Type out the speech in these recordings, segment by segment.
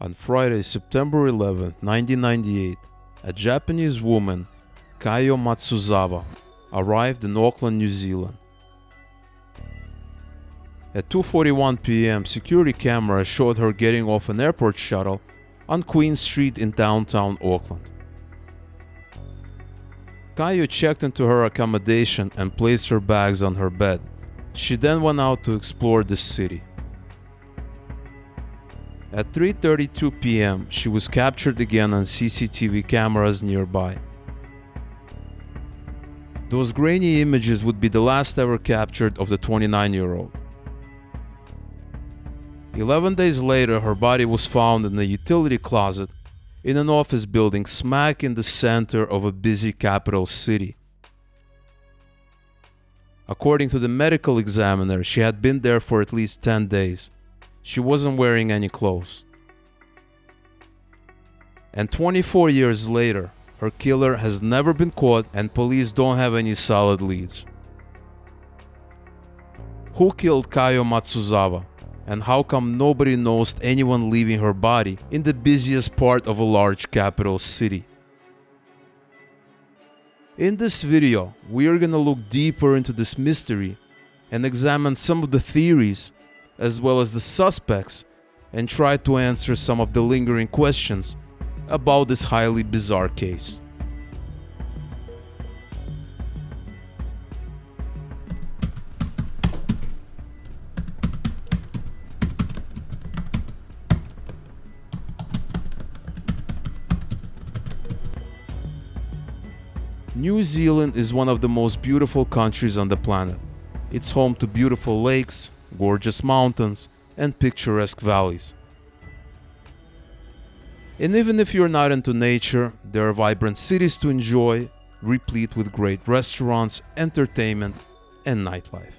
On Friday, September 11, 1998, a Japanese woman, Kayo Matsuzawa, arrived in Auckland, New Zealand. At 2:41 p.m., security cameras showed her getting off an airport shuttle on Queen Street in downtown Auckland. Kayo checked into her accommodation and placed her bags on her bed. She then went out to explore the city. At 3:32 p.m., she was captured again on CCTV cameras nearby. Those grainy images would be the last ever captured of the 29-year-old. 11 days later, her body was found in a utility closet in an office building smack in the center of a busy capital city. According to the medical examiner, she had been there for at least 10 days. She wasn't wearing any clothes. And 24 years later, her killer has never been caught and police don't have any solid leads. Who killed Kayo Matsuzawa? And how come nobody knows anyone leaving her body in the busiest part of a large capital city? In this video, we are gonna look deeper into this mystery and examine some of the theories as well as the suspects and try to answer some of the lingering questions about this highly bizarre case. New Zealand is one of the most beautiful countries on the planet. It's home to beautiful lakes, gorgeous mountains, and picturesque valleys. And even if you're not into nature, there are vibrant cities to enjoy, replete with great restaurants, entertainment, and nightlife.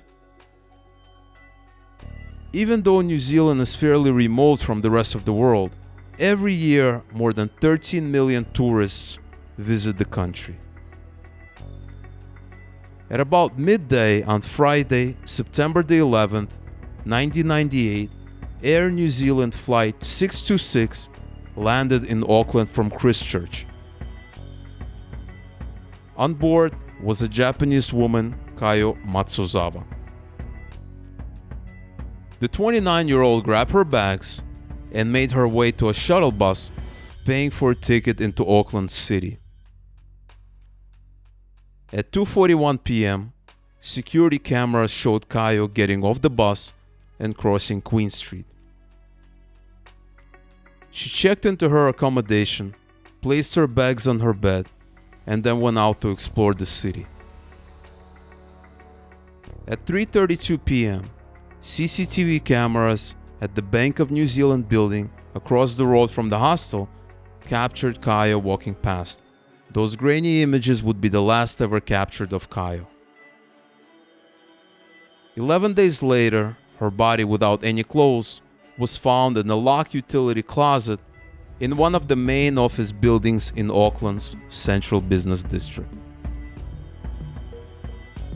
Even though New Zealand is fairly remote from the rest of the world, every year more than 13 million tourists visit the country. At about midday on Friday, September the 11th, 1998, Air New Zealand Flight 626 landed in Auckland from Christchurch. On board was a Japanese woman, Kayo Matsuzawa. The 29-year-old grabbed her bags and made her way to a shuttle bus, paying for a ticket into Auckland City. At 2:41 p.m., security cameras showed Kayo getting off the bus and crossing Queen Street. She checked into her accommodation, placed her bags on her bed, and then went out to explore the city. At 3:32 p.m., CCTV cameras at the Bank of New Zealand building across the road from the hostel captured Kayo walking past. Those grainy images would be the last ever captured of Kayo. 11 days later, her body without any clothes was found in a locked utility closet in one of the main office buildings in Auckland's central business district.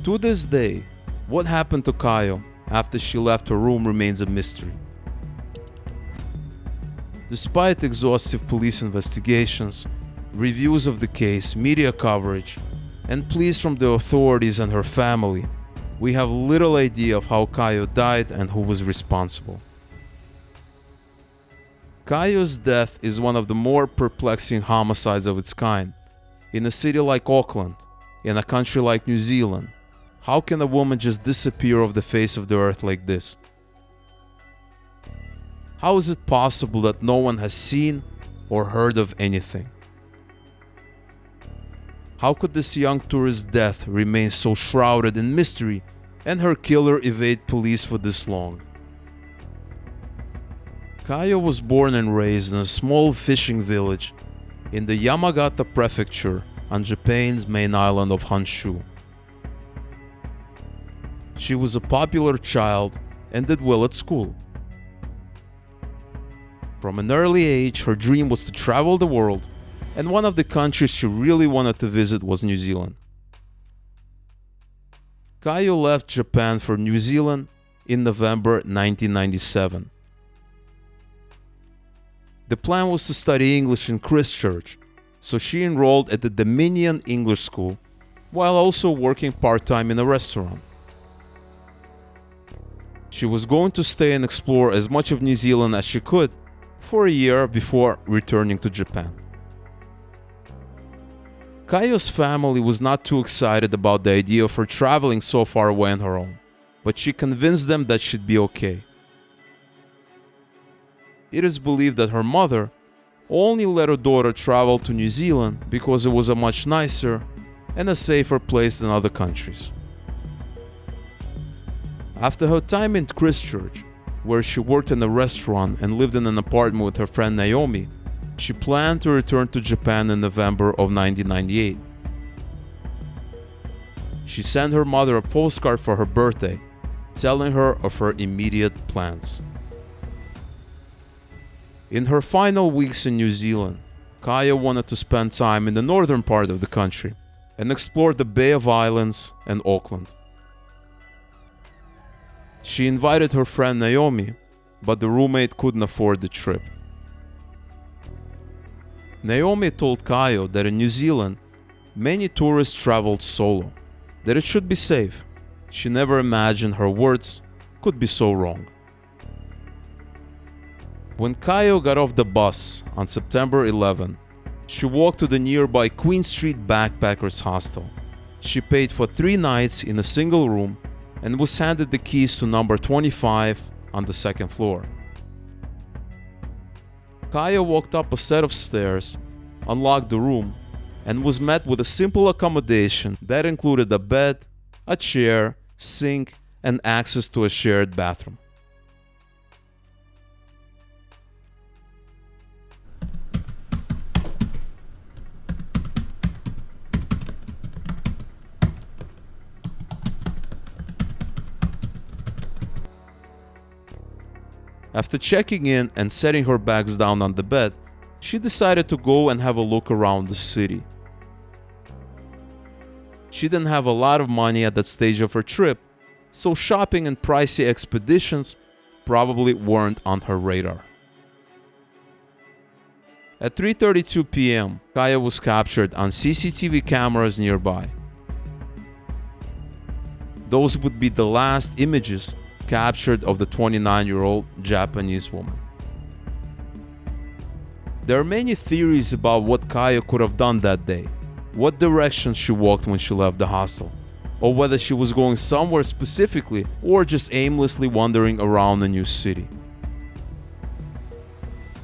To this day, what happened to Kayo after she left her room remains a mystery. Despite exhaustive police investigations, reviews of the case, media coverage, and pleas from the authorities and her family, we have little idea of how Kayo died and who was responsible. Kayo's death is one of the more perplexing homicides of its kind. In a city like Auckland, in a country like New Zealand, how can a woman just disappear off the face of the earth like this? How is it possible that no one has seen or heard of anything? How could this young tourist's death remain so shrouded in mystery and her killer evade police for this long? Kayo was born and raised in a small fishing village in the Yamagata prefecture on Japan's main island of Honshu. She was a popular child and did well at school. From an early age, her dream was to travel the world, and one of the countries she really wanted to visit was New Zealand. Kayo left Japan for New Zealand in November 1997. The plan was to study English in Christchurch, so she enrolled at the Dominion English School while also working part-time in a restaurant. She was going to stay and explore as much of New Zealand as she could for a year before returning to Japan. Kayo's family was not too excited about the idea of her traveling so far away on her own, but she convinced them that she'd be okay. It is believed that her mother only let her daughter travel to New Zealand because it was a much nicer and a safer place than other countries. After her time in Christchurch, where she worked in a restaurant and lived in an apartment with her friend Naomi, she planned to return to Japan in November of 1998. She sent her mother a postcard for her birthday, telling her of her immediate plans. In her final weeks in New Zealand, Kayo wanted to spend time in the northern part of the country and explore the Bay of Islands and Auckland. She invited her friend Naomi, but the roommate couldn't afford the trip. Naomi told Kayo that in New Zealand, many tourists traveled solo, that it should be safe. She never imagined her words could be so wrong. When Kayo got off the bus on September 11, she walked to the nearby Queen Street Backpackers Hostel. She paid for 3 nights in a single room and was handed the keys to number 25 on the second floor. Kayo walked up a set of stairs, unlocked the room, and was met with a simple accommodation that included a bed, a chair, sink, and access to a shared bathroom. After checking in and setting her bags down on the bed, she decided to go and have a look around the city. She didn't have a lot of money at that stage of her trip, so shopping and pricey expeditions probably weren't on her radar. At 3:32 p.m., Kayo was captured on CCTV cameras nearby. Those would be the last images captured of the 29-year-old Japanese woman. There are many theories about what Kayo could have done that day, what direction she walked when she left the hostel, or whether she was going somewhere specifically or just aimlessly wandering around a new city.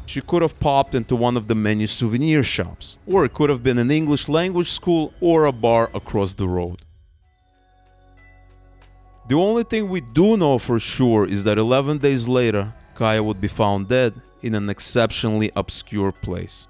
She could have popped into one of the many souvenir shops, or it could have been an English language school or a bar across the road. The only thing we do know for sure is that 11 days later, Kayo would be found dead in an exceptionally obscure place.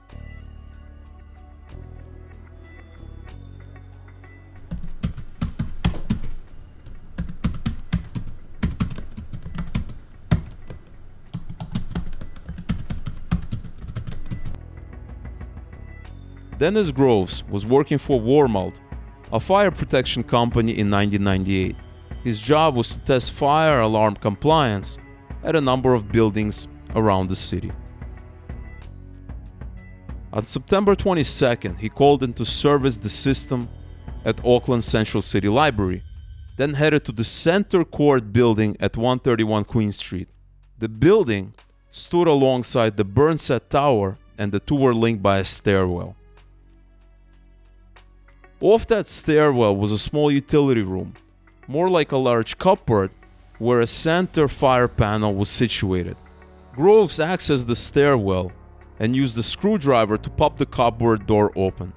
Dennis Groves was working for Warmalt, a fire protection company, in 1998. His job was to test fire alarm compliance at a number of buildings around the city. On September 22nd, he called in to service the system at Auckland Central City Library, then headed to the Center Court building at 131 Queen Street. The building stood alongside the Burnsett Tower, and the two were linked by a stairwell. Off that stairwell was a small utility room, more like a large cupboard, where a center fire panel was situated. Groves accessed the stairwell and used the screwdriver to pop the cupboard door open.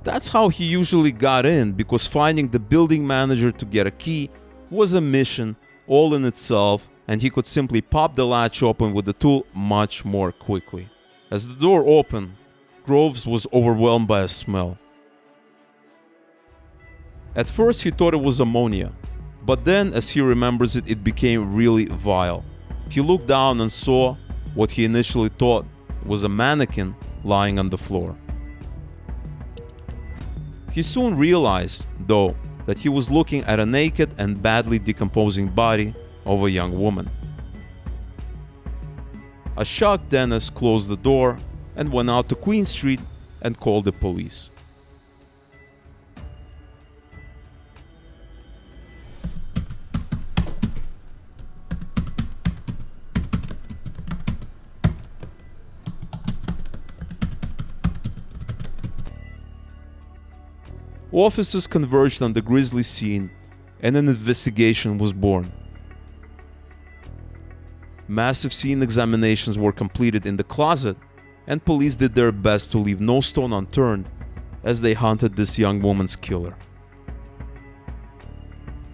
That's how he usually got in, because finding the building manager to get a key was a mission all in itself, and he could simply pop the latch open with the tool much more quickly. As the door opened, Groves was overwhelmed by a smell. At first he thought it was ammonia, but then, as he remembers it, it became really vile. He looked down and saw what he initially thought was a mannequin lying on the floor. He soon realized, though, that he was looking at a naked and badly decomposing body of a young woman. A shocked Dennis closed the door and went out to Queen Street and called the police. Officers converged on the grisly scene and an investigation was born. Massive scene examinations were completed in the closet, and police did their best to leave no stone unturned as they hunted this young woman's killer.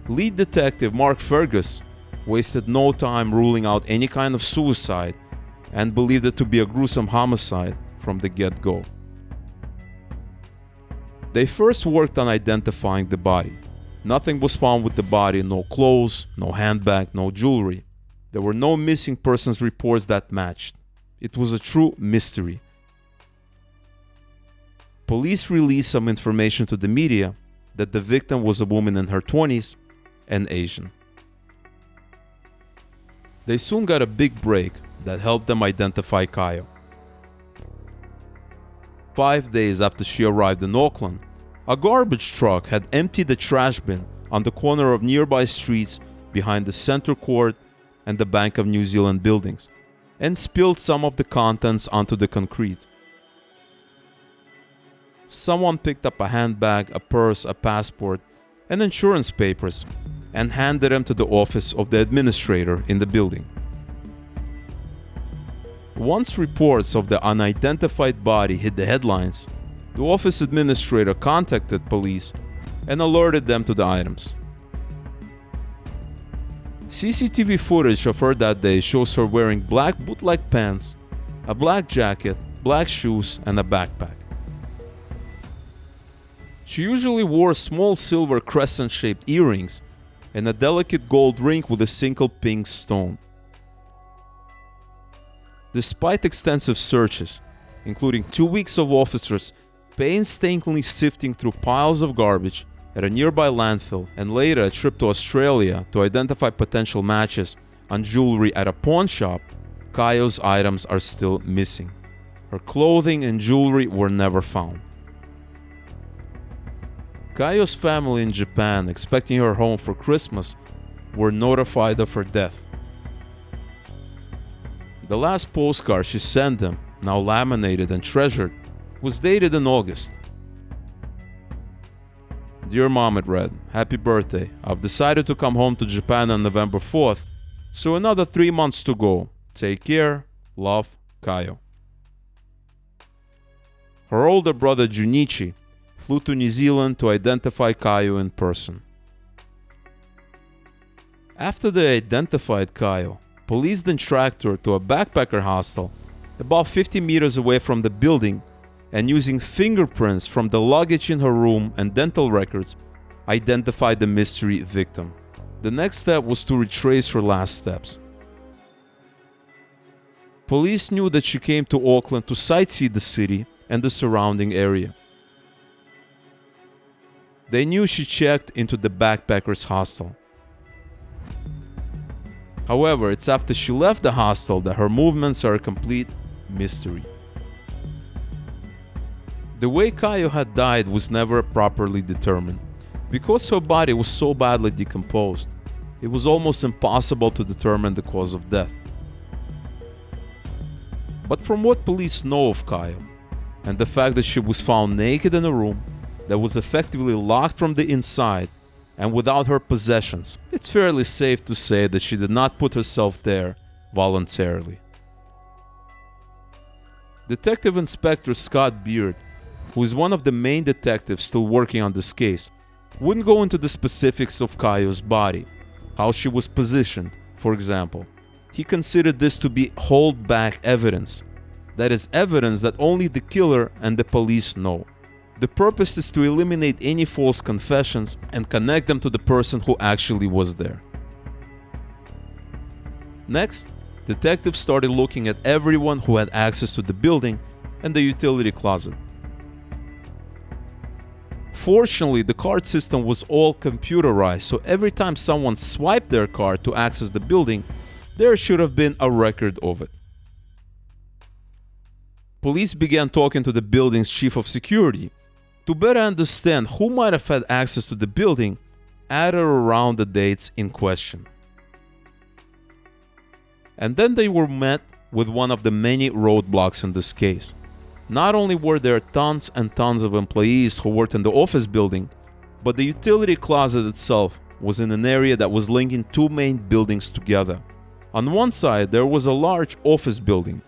Lead detective Mark Fergus wasted no time ruling out any kind of suicide and believed it to be a gruesome homicide from the get-go. They first worked on identifying the body. Nothing was found with the body, no clothes, no handbag, no jewelry. There were no missing persons reports that matched. It was a true mystery. Police released some information to the media that the victim was a woman in her 20s and Asian. They soon got a big break that helped them identify Kayo. 5 days after she arrived in Auckland, a garbage truck had emptied a trash bin on the corner of nearby streets behind the Centre Court and the Bank of New Zealand buildings, and spilled some of the contents onto the concrete. Someone picked up a handbag, a purse, a passport, and insurance papers and handed them to the office of the administrator in the building. Once reports of the unidentified body hit the headlines, the office administrator contacted police and alerted them to the items. CCTV footage of her that day shows her wearing black boot-like pants, a black jacket, black shoes, and a backpack. She usually wore small silver crescent-shaped earrings and a delicate gold ring with a single pink stone. Despite extensive searches, including 2 weeks of officers painstakingly sifting through piles of garbage at a nearby landfill and later a trip to Australia to identify potential matches on jewelry at a pawn shop, Kayo's items are still missing. Her clothing and jewelry were never found. Kayo's family in Japan, expecting her home for Christmas, were notified of her death. The last postcard she sent them, now laminated and treasured, was dated in August. Dear Mom, it read, "Happy birthday. I've decided to come home to Japan on November 4th, so another 3 months to go. Take care. Love, Kayo." Her older brother Junichi flew to New Zealand to identify Kayo in person. After they identified Kayo, police then tracked her to a backpacker hostel about 50 meters away from the building, and using fingerprints from the luggage in her room and dental records, identified the mystery victim. The next step was to retrace her last steps. Police knew that she came to Auckland to sightsee the city and the surrounding area. They knew she checked into the backpackers hostel. However, it's after she left the hostel that her movements are a complete mystery. The way Kayo had died was never properly determined. Because her body was so badly decomposed, it was almost impossible to determine the cause of death. But from what police know of Kayo, and the fact that she was found naked in a room that was effectively locked from the inside and without her possessions, it's fairly safe to say that she did not put herself there voluntarily. Detective Inspector Scott Beard, who is one of the main detectives still working on this case, wouldn't go into the specifics of Kayo's body, how she was positioned, for example. He considered this to be hold-back evidence. That is evidence that only the killer and the police know. The purpose is to eliminate any false confessions and connect them to the person who actually was there. Next, detectives started looking at everyone who had access to the building and the utility closet. Fortunately, the card system was all computerized, so every time someone swiped their card to access the building, there should have been a record of it. police began talking to the building's chief of security to better understand who might have had access to the building at or around the dates in question. And then they were met with one of the many roadblocks in this case. Not only were there tons and tons of employees who worked in the office building, but the utility closet itself was in an area that was linking two main buildings together. On one side, there was a large office building,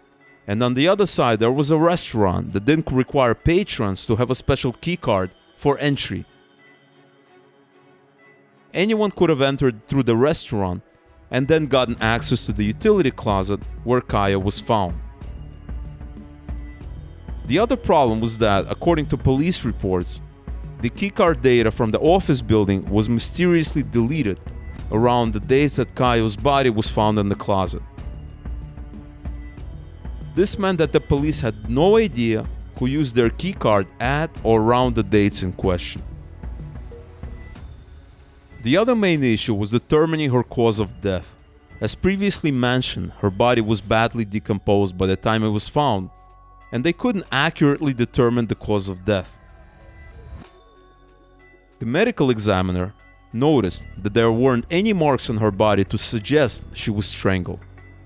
and on the other side, there was a restaurant that didn't require patrons to have a special key card for entry. Anyone could have entered through the restaurant and then gotten access to the utility closet where Kayo was found. The other problem was that, according to police reports, the keycard data from the office building was mysteriously deleted around the days that Kayo's body was found in the closet. This meant that the police had no idea who used their keycard at or around the dates in question. The other main issue was determining her cause of death. As previously mentioned, her body was badly decomposed by the time it was found, and they couldn't accurately determine the cause of death. The medical examiner noticed that there weren't any marks on her body to suggest she was strangled.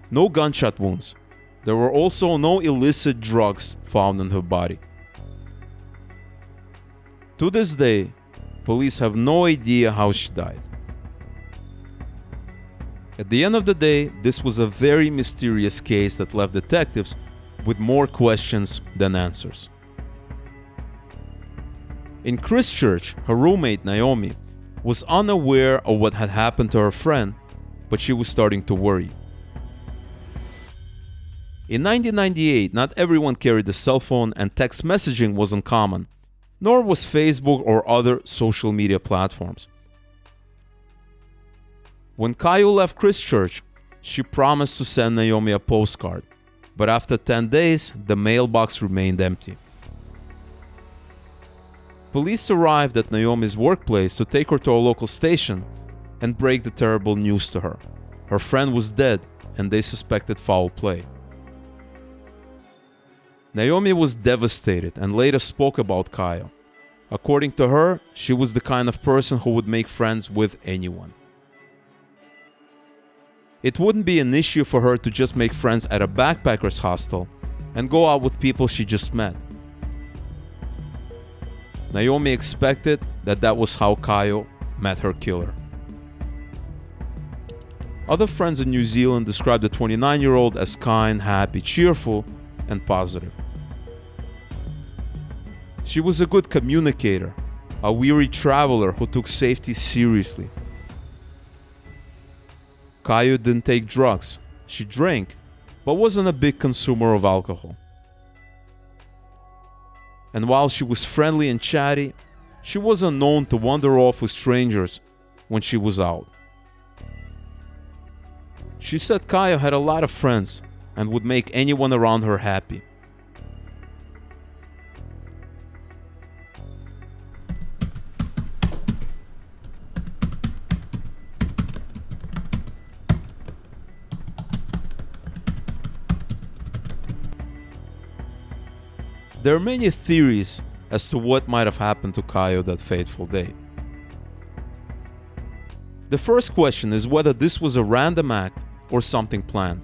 No gunshot wounds. There were also no illicit drugs found in her body. To this day, police have no idea how she died. At the end of the day, this was a very mysterious case that left detectives with more questions than answers. In Christchurch, her roommate Naomi was unaware of what had happened to her friend, but she was starting to worry. In 1998, not everyone carried a cell phone and text messaging wasn't common, nor was Facebook or other social media platforms. When Kayo left Christchurch, she promised to send Naomi a postcard, but after 10 days, the mailbox remained empty. Police arrived at Naomi's workplace to take her to a local station and break the terrible news to her. Her friend was dead, and they suspected foul play. Naomi was devastated and later spoke about Kayo. According to her, she was the kind of person who would make friends with anyone. It wouldn't be an issue for her to just make friends at a backpackers hostel and go out with people she just met. Naomi expected that was how Kayo met her killer. Other friends in New Zealand described the 29-year-old as kind, happy, cheerful, and positive. She was a good communicator, a weary traveler who took safety seriously. Kayo didn't take drugs. She drank, but wasn't a big consumer of alcohol. And while she was friendly and chatty, she wasn't known to wander off with strangers when she was out. She said Kayo had a lot of friends and would make anyone around her happy. There are many theories as to what might have happened to Kayo that fateful day. The first question is whether this was a random act or something planned.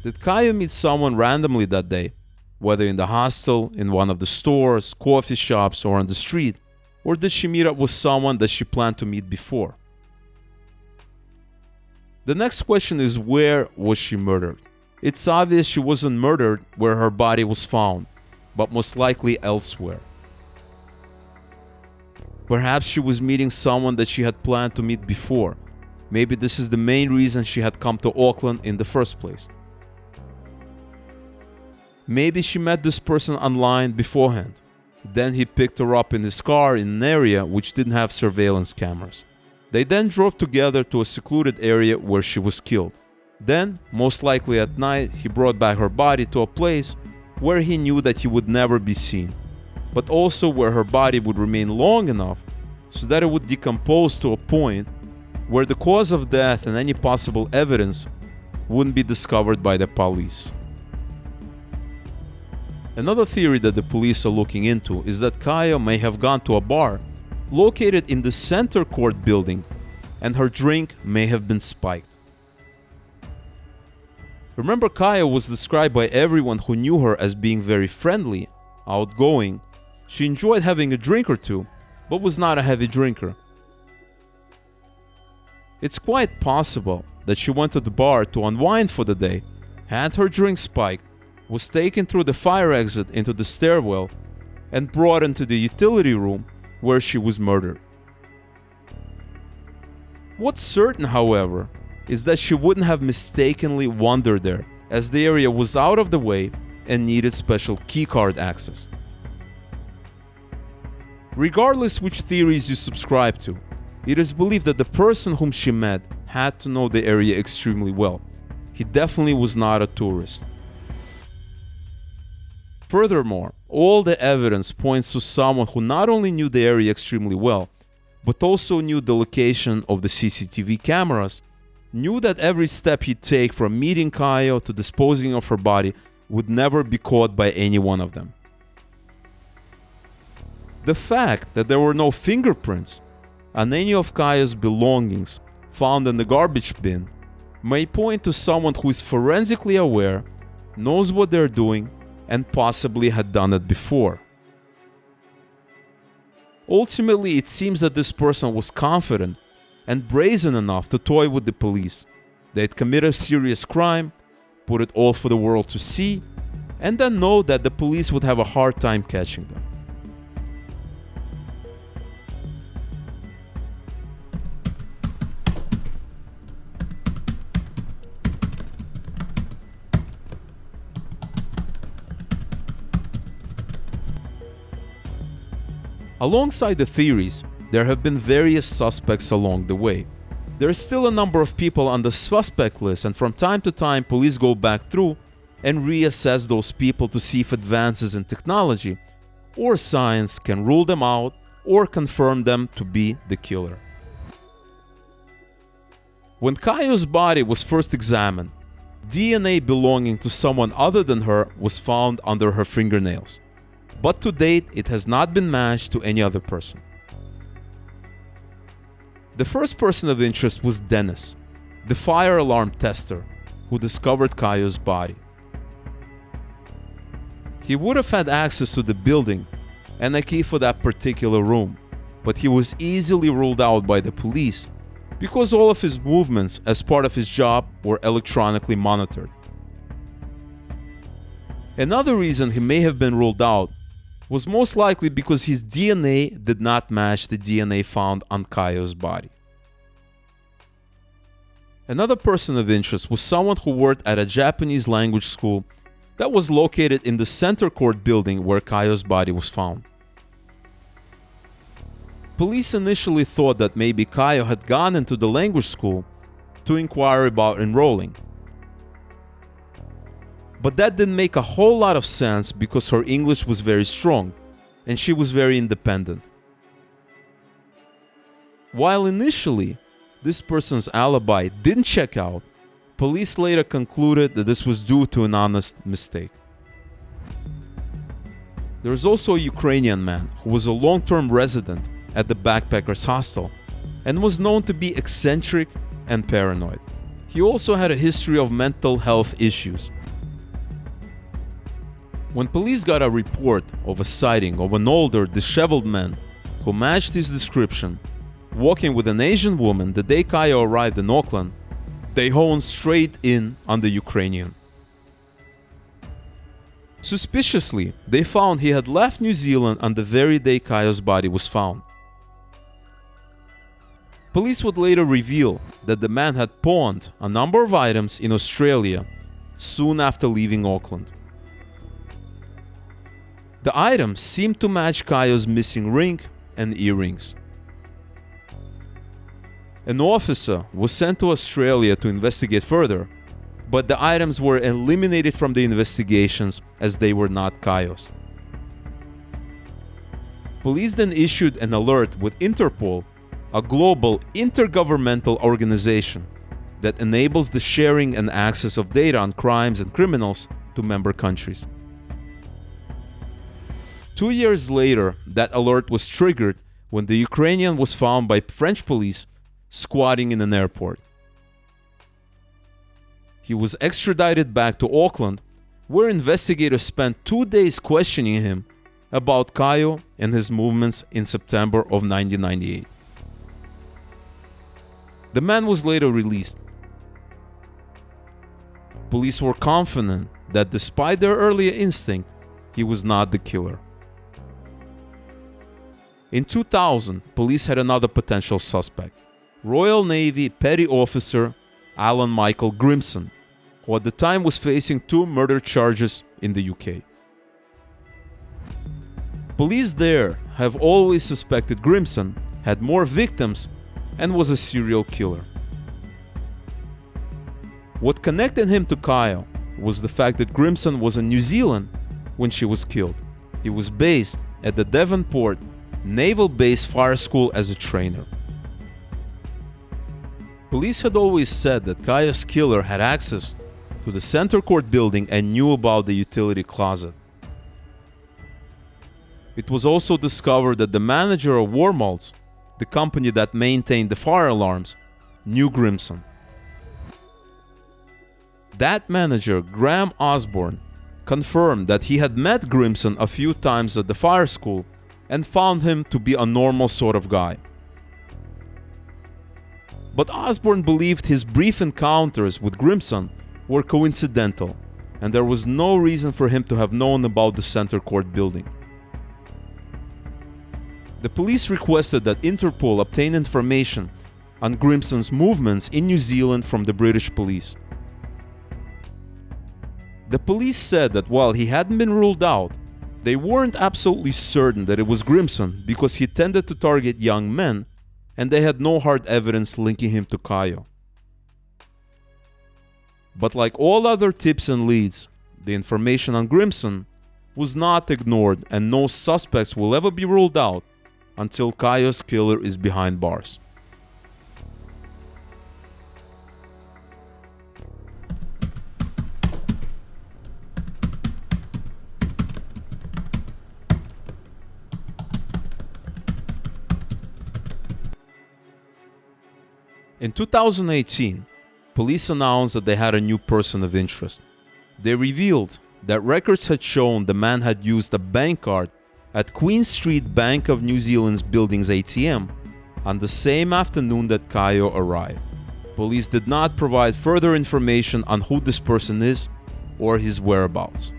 Did Kayo meet someone randomly that day, whether in the hostel, in one of the stores, coffee shops, or on the street, or did she meet up with someone that she planned to meet before? The next question is, where was she murdered? It's obvious she wasn't murdered where her body was found, but most likely elsewhere. Perhaps she was meeting someone that she had planned to meet before. Maybe this is the main reason she had come to Auckland in the first place. Maybe she met this person online beforehand. Then he picked her up in his car in an area which didn't have surveillance cameras. They then drove together to a secluded area where she was killed. Then, most likely at night, he brought back her body to a place where he knew that he would never be seen, but also where her body would remain long enough so that it would decompose to a point where the cause of death and any possible evidence wouldn't be discovered by the police. Another theory that the police are looking into is that Kayo may have gone to a bar located in the center court building, and her drink may have been spiked. Remember, Kayo was described by everyone who knew her as being very friendly, outgoing. She enjoyed having a drink or two, but was not a heavy drinker. It's quite possible that she went to the bar to unwind for the day, had her drink spiked, was taken through the fire exit into the stairwell, and brought into the utility room where she was murdered. What's certain, however, is that she wouldn't have mistakenly wandered there, as the area was out of the way and needed special keycard access. Regardless which theories you subscribe to, it is believed that the person whom she met had to know the area extremely well. He definitely was not a tourist. Furthermore, all the evidence points to someone who not only knew the area extremely well, but also knew the location of the CCTV cameras, knew that every step he'd take from meeting Kayo to disposing of her body would never be caught by any one of them. The fact that there were no fingerprints on any of Kayo's belongings found in the garbage bin may point to someone who is forensically aware, knows what they're doing, and possibly had done it before. Ultimately, it seems that this person was confident and brazen enough to toy with the police. They'd commit a serious crime, put it all for the world to see, and then know that the police would have a hard time catching them. Alongside the theories, there have been various suspects along the way. There is still a number of people on the suspect list, and from time to time police go back through and reassess those people to see if advances in technology or science can rule them out or confirm them to be the killer. When Kayo's body was first examined, DNA belonging to someone other than her was found under her fingernails. But to date, it has not been matched to any other person. The first person of interest was Dennis, the fire alarm tester, who discovered Kayo's body. He would have had access to the building and a key for that particular room, but he was easily ruled out by the police because all of his movements as part of his job were electronically monitored. Another reason he may have been ruled out was most likely because his DNA did not match the DNA found on Kayo's body. Another person of interest was someone who worked at a Japanese language school that was located in the center court building where Kayo's body was found. Police initially thought that maybe Kayo had gone into the language school to inquire about enrolling. But that didn't make a whole lot of sense because her English was very strong and she was very independent. While initially this person's alibi didn't check out, police later concluded that this was due to an honest mistake. There is also a Ukrainian man who was a long-term resident at the backpackers hostel and was known to be eccentric and paranoid. He also had a history of mental health issues. When police got a report of a sighting of an older, disheveled man who matched his description, walking with an Asian woman the day Kayo arrived in Auckland, they honed straight in on the Ukrainian. Suspiciously, they found he had left New Zealand on the very day Kayo's body was found. Police would later reveal that the man had pawned a number of items in Australia soon after leaving Auckland. The items seemed to match Kayo's missing ring and earrings. An officer was sent to Australia to investigate further, but the items were eliminated from the investigations as they were not Kayo's. Police then issued an alert with Interpol, a global intergovernmental organization that enables the sharing and access of data on crimes and criminals to member countries. 2 years later, that alert was triggered when the Ukrainian was found by French police squatting in an airport. He was extradited back to Auckland, where investigators spent 2 days questioning him about Kayo and his movements in September of 1998. The man was later released. Police were confident that despite their earlier instinct, he was not the killer. In 2000, police had another potential suspect, Royal Navy Petty Officer Alan Michael Grimson, who at the time was facing 2 murder charges in the UK. Police there have always suspected Grimson had more victims and was a serial killer. What connected him to Kayo was the fact that Grimson was in New Zealand when she was killed. He was based at the Devonport Naval Base Fire School as a trainer. Police had always said that Kayo's killer had access to the center court building and knew about the utility closet. It was also discovered that the manager of Warmaltz, the company that maintained the fire alarms, knew Grimson. That manager, Graham Osborne, confirmed that he had met Grimson a few times at the fire school and found him to be a normal sort of guy. But Osborne believed his brief encounters with Grimson were coincidental, and there was no reason for him to have known about the center court building. The police requested that Interpol obtain information on Grimson's movements in New Zealand from the British police. The police said that while he hadn't been ruled out, they weren't absolutely certain that it was Grimson because he tended to target young men, and they had no hard evidence linking him to Kayo. But like all other tips and leads, the information on Grimson was not ignored, and no suspects will ever be ruled out until Kayo's killer is behind bars. In 2018, police announced that they had a new person of interest. They revealed that records had shown the man had used a bank card at Queen Street Bank of New Zealand's building's ATM on the same afternoon that Kayo arrived. Police did not provide further information on who this person is or his whereabouts.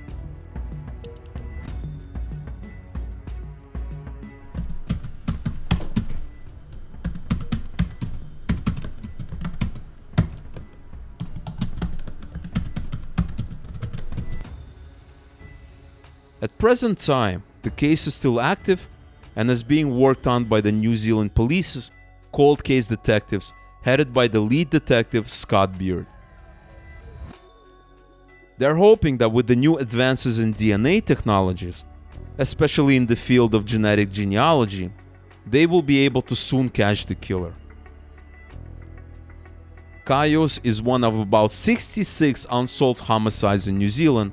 At present time, the case is still active and is being worked on by the New Zealand Police's cold case detectives headed by the lead detective Scott Beard. They're hoping that with the new advances in DNA technologies, especially in the field of genetic genealogy, they will be able to soon catch the killer. Kayo's is one of about 66 unsolved homicides in New Zealand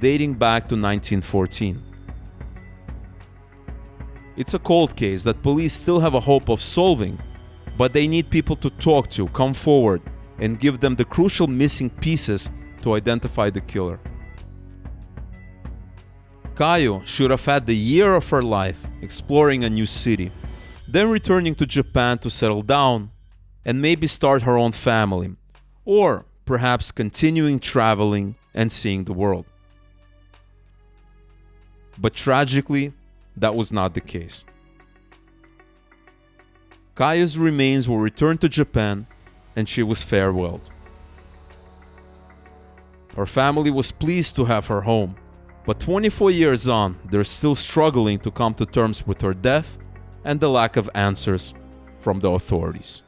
dating back to 1914. It's a cold case that police still have a hope of solving, but they need people to talk to, come forward, and give them the crucial missing pieces to identify the killer. Kayo should have had the year of her life exploring a new city, then returning to Japan to settle down and maybe start her own family, or perhaps continuing traveling and seeing the world. But tragically, that was not the case. Kayo's remains were returned to Japan and she was farewelled. Her family was pleased to have her home, but 24 years on, they're still struggling to come to terms with her death and the lack of answers from the authorities.